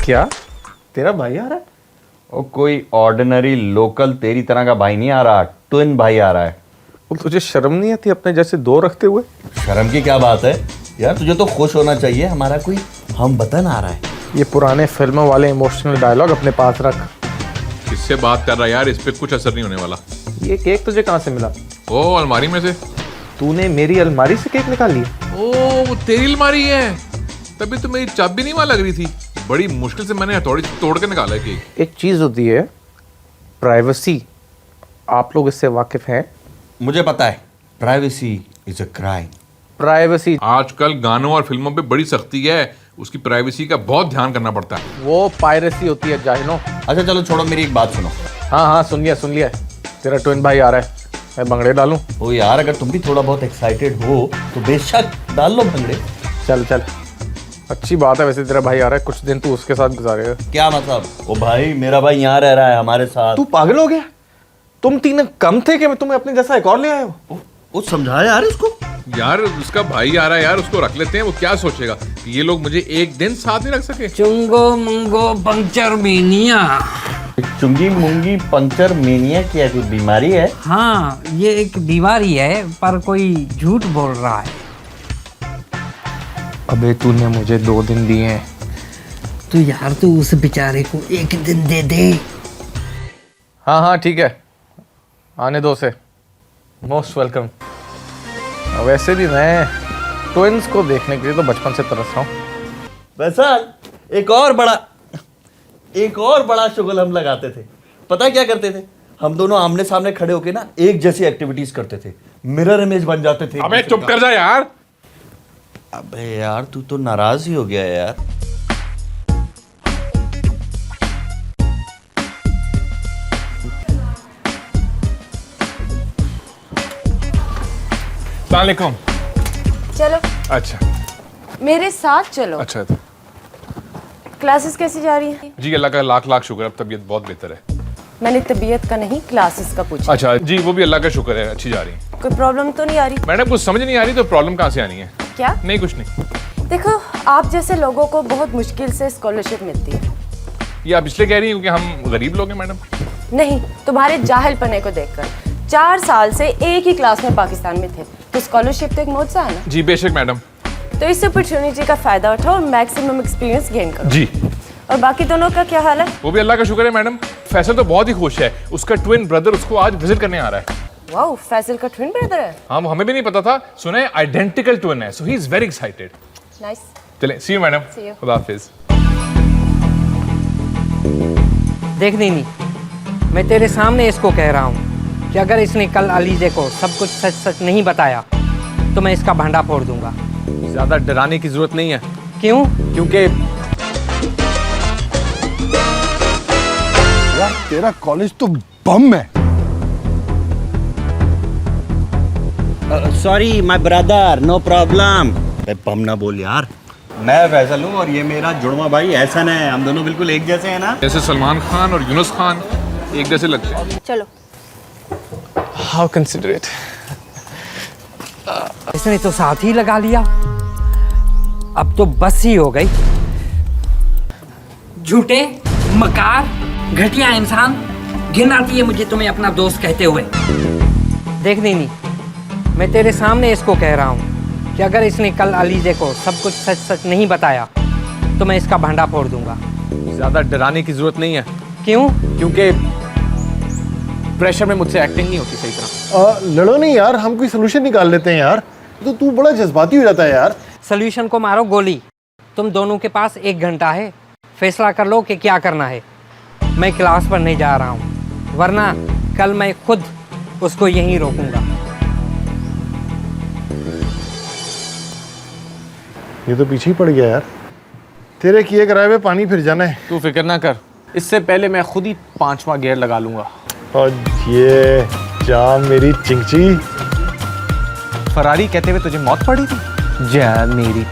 क्या तेरा भाई आ रहा है? ओ कोई ऑर्डिनरी लोकल तेरी तरह का भाई नहीं आ रहा, ट्विन भाई आ रहा है। वो तुझे शर्म नहीं आती अपने जैसे दो रखते हुए? शर्म की क्या बात है यार, तुझे तो खुश होना चाहिए, हमारा कोई हम वतन आ रहा है। ये पुराने फिल्मों वाले इमोशनल डायलॉग अपने पास रख। किससे बात कर रहा है यार, इस पे कुछ असर नहीं होने वाला। ये केक तुझे कहाँ से मिला? ओ अलमारी में से। तूने मेरी अलमारी से केक निकाल लिया? ओ वो तेरी अलमारी है, तभी तो मेरी चाबी नहीं वहां लग रही थी। बड़ी मुश्किल से मैंने हथौड़ी तोड़ के निकाला है केक। एक चीज होती है प्राइवेसी, आप लोग इससे वाकिफ हैं? मुझे पता है, privacy is a crime. Privacy आजकल गानों और फिल्मों पे बड़ी सख्ती है, उसकी प्राइवेसी का बहुत ध्यान करना पड़ता है। वो पायरेसी होती है जाहिलो। अच्छा चलो छोड़ो, मेरी एक बात सुनो। हाँ सुन लिया। तेरा ट्विन भाई आ रहा है, मैं भंगड़े डालूं? ओ यार, अगर तुम भी थोड़ा बहुत एक्साइटेड हो तो बेशक डाल लो भंगड़े। चल अच्छी बात है। वैसे तेरा भाई आ रहा है, कुछ दिन तू उसके साथ गुजारेगा। क्या मतलब? ओ भाई, मेरा भाई यहाँ रह रहा है हमारे साथ। तू पागल हो गया? तुम तीन कम थे कि मैं तुम्हें अपने जैसा एक और ले आया हो? वो समझा यार इसको। यार उसका भाई आ रहा है यार, उसको रख लेते हैं। वो क्या सोचेगा कि ये लोग मुझे एक दिन साथ नहीं रख सके। चुंगो मुंगो पंक्चर मेनिया। चुंगी मुंगी पंक्चर मेनिया की कोई बीमारी है? हाँ, ये एक बीमारी है, पर कोई झूठ बोल रहा है। अबे तूने मुझे 2 दिन दिए हैं। तो यार तू उस बेचारे को 1 दिन दे दे। हाँ ठीक है, आने दो से। Most welcome. वैसे भी मैं ट्विंस को देखने के लिए तो बचपन से तरस रहा हूँ। वैसा एक और बड़ा शुगल हम लगाते थे। पता क्या करते थे? हम दोनों आमने सामने खड़े होके ना एक जैसी एक्टिविटीज करते थे, मिरर इमेज बन जाते थे। अबे चुप कर जा यार। अबे यार, तू तो नाराज ही हो गया यार। सलाम। चलो अच्छा मेरे साथ चलो। अच्छा क्लासेस कैसी जा रही है? जी, अल्लाह का लाख लाख शुक्र, अब तबीयत बहुत बेहतर है। मैंने तबीयत का नहीं, क्लासेस का पूछा। अच्छा जी, वो भी अल्लाह का शुक्र है, अच्छी जा रही है। कोई प्रॉब्लम तो नहीं आ रही? मैडम कुछ समझ नहीं आ रही, तो प्रॉब्लम कहाँ से आनी है? क्या? नहीं कुछ नहीं। देखो, आप जैसे लोगों को बहुत मुश्किल से स्कॉलरशिप मिलती है। ये आप इसलिए कह रही हैं क्योंकि हम गरीब लोग हैं मैडम? नहीं, तुम्हारे जाहिलपने को देखकर। 4 साल से एक ही क्लास में पाकिस्तान में थे, तो स्कॉलरशिप तो एक मौजज़ा है ना। जी बेशक मैडम। तो इस अपॉर्चुनिटी का फायदा उठाओ और मैक्सिमम एक्सपीरियंस गेन करो। जी। और बाकी दोनों का क्या हाल है? वो भी अल्लाह का शुक्र है मैडम। फैसल तो बहुत ही खुश है, उसका ट्विन ब्रदर उसको आज विजिट करने आ रहा है। वाओ, फैसल का ट्विन ब्रदर है? हाँ, हमें भी नहीं पता था, सुना है आइडेंटिकल ट्विन है, so he is very excited. Nice. चलें, see you madam. See you. खुदा हाफिज। देख नहीं, मैं तेरे सामने इसको कह रहा हूँ कि अगर इसने कल अलीजे को सब कुछ सच सच नहीं बताया तो मैं इसका भांडा फोड़ दूंगा। ज्यादा डराने की जरूरत नहीं है। क्यों? क्योंकि यार तेरा कॉलेज तो बम है। Sorry my brother, no problem. बम ना बोल यार। मैं फैसल हूँ और ये मेरा जुड़वा भाई एहसन है। हम दोनों बिल्कुल एक जैसे हैं ना। जैसे सलमान खान और यूनुस खान एक जैसे लगते हैं। चलो। How considerate. इसने तो साथ ही लगा लिया, अब तो बस ही हो गई। झूठे, मकार, घटिया इंसान, घिन आती है मुझे तुम्हें अपना दोस्त कहते हुए। देख नहीं, मैं तेरे सामने इसको कह रहा हूँ कि अगर इसने कल अलीजे को सब कुछ सच सच नहीं बताया तो मैं इसका भांडा फोड़ दूंगा। ज्यादा डराने की जरूरत नहीं है। क्यों? क्योंकि प्रेशर में मुझसे एक्टिंग नहीं होती सही तरह। लड़ो नहीं यार, हम कोई सोल्यूशन निकाल लेते हैं यार। तो तू बड़ा जज्बाती हो जाता है यार। सोल्यूशन को मारो गोली। तुम दोनों के पास 1 घंटा है, फैसला कर लो कि क्या करना है। मैं क्लास पर नहीं जा रहा हूँ, वरना कल मैं खुद उसको यहीं रोकूंगा। ये तो पीछे ही पड़ गया यार। तेरे किए कराए हुए पानी फिर जाना है। तू फिक्र ना कर, इससे पहले मैं खुद ही 5वां गियर लगा लूंगा। और ये जा मेरी चिंची। फरारी कहते हुए तुझे मौत पड़ी थी? जा मेरी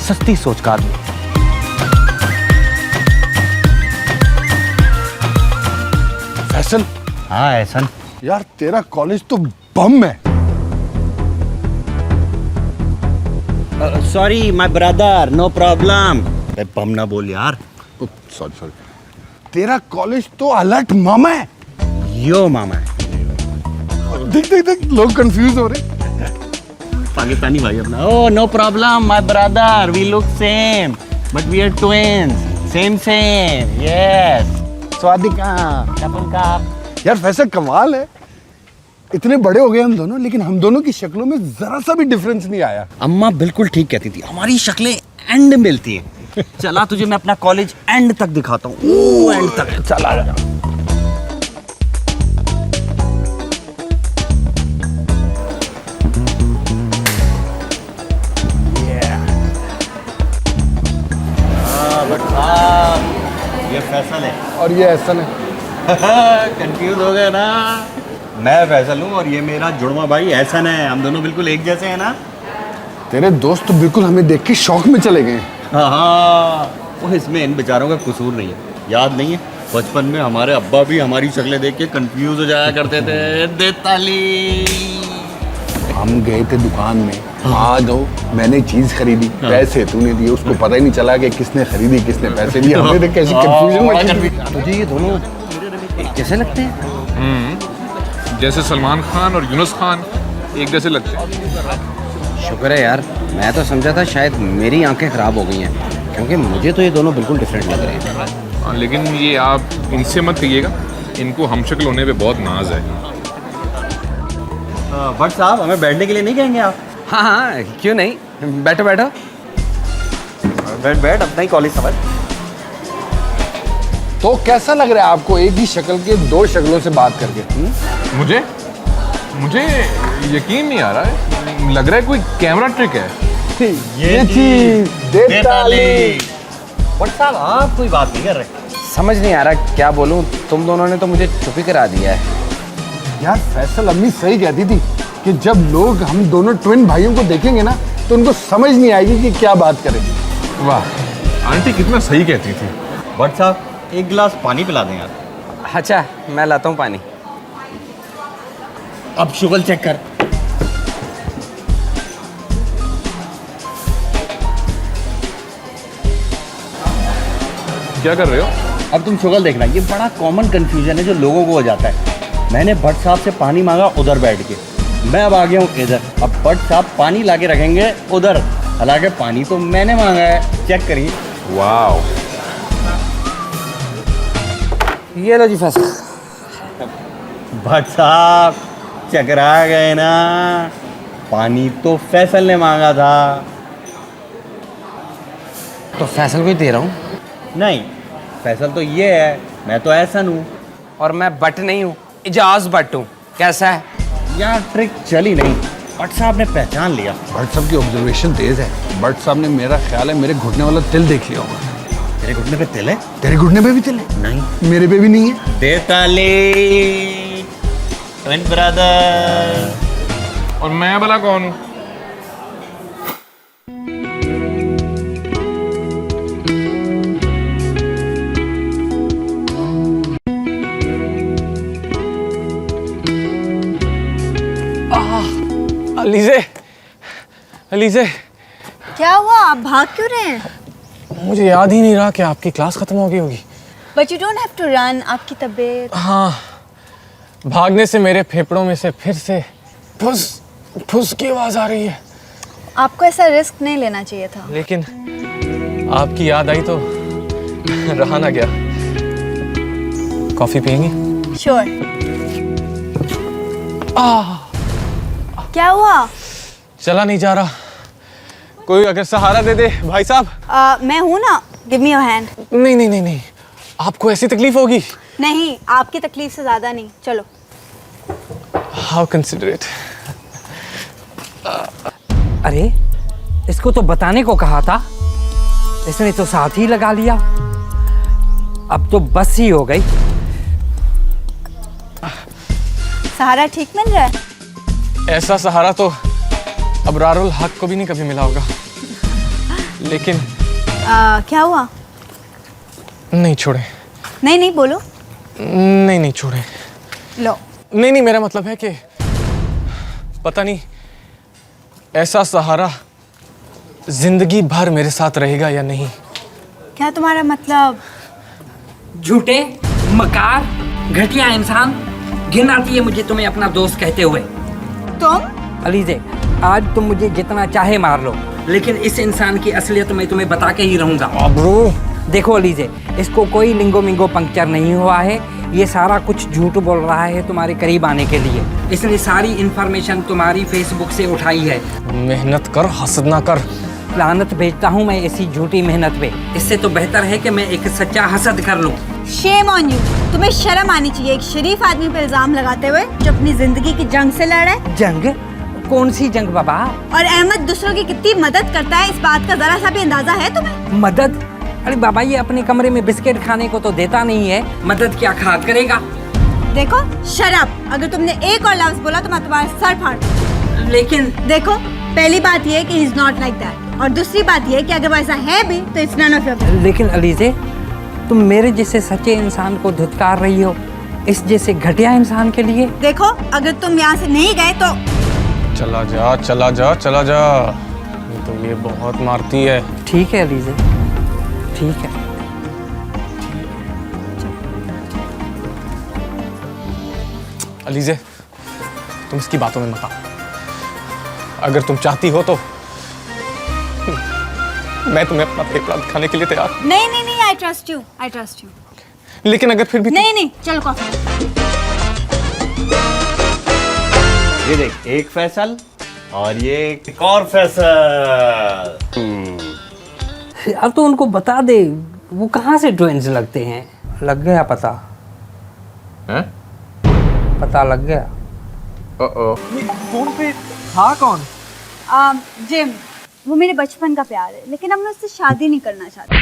सस्ती सोच का आदमी। फैसल। हाँ एहसन। यार तेरा कॉलेज तो बम है। Sorry my brother, no problem. बम ना बोल यार। सॉरी सॉरी, तेरा कॉलेज तो अलर्ट मामा है। यो मामा है, देख देख देख, लोग कंफ्यूज हो रहे। पाकिस्तानी भाई अपना। Oh no problem my brother, we look same but we are twins, same same, yes. स्वादिका कपल का। यार वैसे कमाल है, इतने बड़े हो गए हम दोनों, लेकिन हम दोनों की शक्लों में जरा सा भी डिफरेंस नहीं आया। अम्मा बिल्कुल ठीक कहती थी, हमारी शक्लें एंड मिलती हैं। चला तुझे मैं अपना कॉलेज एंड तक दिखाता हूँ, एंड तक चला जा। ये फैसल है और ये ऐसा नहीं, कंफ्यूज हो गए ना। मैं फैसल हूँ और ये मेरा जुड़वा भाई एहसन है, हम दोनों बिल्कुल एक जैसे हैं ना। तेरे दोस्त तो बिल्कुल हमें देख के शौक में चले गए। हाँ, वो इसमें इन बेचारों का कसूर नहीं है। याद नहीं है बचपन में हमारे अब्बा भी हमारी शक्लें देख के कंफ्यूज हो जाया करते थे। दे ताली। हम गए थे दुकान में, आज हो मैंने चीज खरीदी, पैसे तूने दिए, उसको पता ही नहीं चला कि किसने खरीदी किसने पैसे दिए। हमें देख कैसी कंफ्यूजन। तुझे ये दोनों एक जैसे लगते हैं? जैसे सलमान खान और यूनुस खान एक जैसे लगते हैं। शुक्र है यार, मैं तो समझा था शायद मेरी आंखें खराब हो गई हैं, क्योंकि मुझे तो ये दोनों बिल्कुल डिफरेंट लग रहे हैं। हाँ, लेकिन ये आप इनसे मत कहिएगा, इनको हमशक्ल होने पे बहुत नाज है। भट्ट साहब हमें बैठने के लिए नहीं कहेंगे आप? हाँ हाँ, क्यों नहीं, बैठो बैठो। बैठ बैठ, अपना ही कॉलेज समझ। तो कैसा लग रहा है आपको एक ही शक्ल के दो शक्लों से बात करके? मुझे यकीन नहीं आ रहा है, लग रहा है कोई कैमरा ट्रिक है। ये चीज दे ताली। भट्ट साहब आप कोई बात नहीं कर रहे। समझ नहीं आ रहा क्या बोलूँ, तुम दोनों ने तो मुझे चुप ही करा दिया है। यार फैसल अम्मी सही कहती थी कि जब लोग हम दोनों ट्विन भाइयों को देखेंगे ना तो उनको समझ नहीं आएगी कि क्या बात करें। वाह, आंटी कितना सही कहती थी। भट्ट साहब एक गिलास पानी पिला दें यार। अच्छा, मैं लाता हूँ पानी। अब शुगल चेक कर। क्या कर रहे हो? अब तुम शुगल देखना, ये बड़ा कॉमन कंफ्यूजन है जो लोगों को हो जाता है। मैंने भट्ट साहब से पानी मांगा उधर बैठ के, मैं अब आ गया हूँ इधर। अब भट्ट साहब पानी लाके रखेंगे उधर, हालांकि पानी तो मैंने मांगा है। चेक करिए। वाह, ये लो जी फैसल। भट्ट साहब चकरा गए ना, पानी तो फैसल ने मांगा था। तो फैसल को ही दे रहा हूँ। नहीं, फैसल तो ये है, मैं तो एहसन हूँ। और मैं बट नहीं हूँ, इजाज बट हूँ। कैसा है यार ट्रिक चली नहीं, भट्ट साहब ने पहचान लिया। भट्ट साहब की ऑब्जर्वेशन तेज है। भट्ट साहब ने, मेरा ख्याल है, मेरे घुटने वाला तिल देख लिया होगा। तेरे घुटने पे तिल है? तेरे घुटने पे भी तिल है? नहीं, मेरे पे भी नहीं है। दे ताली, ट्विन ब्रदर। और मैं भला कौन हूँ? अलीज़े, अलीज़े, क्या हुआ? आप भाग क्यों रहे हैं? मुझे याद ही नहीं रहा कि आपकी क्लास खत्म हो गई होगी। But you don't have to run. आपकी तबीयत। हाँ, भागने से मेरे फेफड़ों में से फिर से फुस फुस की आवाज़ आ रही है। आपको ऐसा रिस्क नहीं लेना चाहिए था। लेकिन आपकी याद आई तो रहा ना गया। कॉफ़ी पियेंगी? श्योर। क्या हुआ? चला नहीं जा रहा, कोई अगर सहारा दे दे भाई साहब। मैं हूं ना, गिव मी योर हैंड। नहीं नहीं नहीं नहीं, आपको ऐसी तकलीफ होगी। नहीं, आपकी तकलीफ से ज्यादा नहीं। चलो। How considerate. अरे, इसको तो बताने को कहा था, इसने तो साथ ही लगा लिया। अब तो बस ही हो गई। सहारा ठीक मिल रहा है? ऐसा सहारा तो अबरारुल हक को भी नहीं कभी मिला होगा। लेकिन क्या हुआ? नहीं छोड़े। नहीं नहीं बोलो। नहीं नहीं छोड़े। लो। नहीं नहीं, मेरा मतलब है कि पता नहीं ऐसा सहारा जिंदगी भर मेरे साथ रहेगा या नहीं। क्या तुम्हारा मतलब झूठे, मकार, घटिया इंसान। घिन आती है मुझे तुम्हें अपना दोस्त कहते हुए। तुम अलीजे, आज तुम मुझे जितना चाहे मार लो, लेकिन इस इंसान की असलियत मैं तुम्हें बता के ही रहूंगा। ब्रो देखो अलीजे, इसको कोई लिंगो मिंगो पंक्चर नहीं हुआ है। ये सारा कुछ झूठ बोल रहा है तुम्हारे करीब आने के लिए। इसने सारी इंफॉर्मेशन तुम्हारी फेसबुक से उठाई है। मेहनत कर, हसद ना कर। लानत भेजता हूँ मैं ऐसी झूठी मेहनत पे। इससे तो बेहतर है कि मैं एक सच्चा हसद कर लूँ। Shame on you. तुम्हें शर्म आनी चाहिए एक शरीफ आदमी पे इल्जाम लगाते हुए जो अपनी जिंदगी की जंग से लड़ रहा है। जंग? कौन सी जंग बाबा? और अहमद दूसरों की कितनी मदद करता है, इस बात का जरा सा भी अंदाजा है तुम्हें? मदद? अरे बाबा, ये अपने कमरे में बिस्किट खाने को तो देता नहीं है, मदद क्या खाद करेगा? देखो शराब, अगर तुमने एक और लफ्ज बोला तो मैं तुम्हारा सर फाड़ दूं। लेकिन देखो, पहली बात ये है कि he is not like that, और दूसरी बात ये है कि अगर वो ऐसा है भी तो it's none of your business. लेकिन अलीजे, तुम मेरे जैसे सच्चे इंसान को धुतकार रही हो इस जैसे घटिया इंसान के लिए। देखो, अगर तुम यहाँ से नहीं गए तो चला जा, चला जा, चला जा। नहीं तो ये बहुत मारती है। ठीक है अलीजे, ठीक है। अलीजे, तुम इसकी बातों में मत आओ। अगर तुम चाहती हो तो मैं तुम्हें अपना फेफड़ा दिखाने के लिए तैयार हूं। नहीं नहीं नहीं, I trust you, I trust you. लेकिन अगर फिर भी नहीं नहीं, चलो कॉफी। ये देख, एक फैसल और ये एक और फैसल। अब तो उनको बता दे, वो कहाँ से ट्विंस लगते हैं। लग गया पता? हैं? पता लग गया। ओह, हाँ कौन? जिम, वो मेरे बचपन का प्यार है, लेकिन अब मैं उससे शादी नहीं करना चाहती।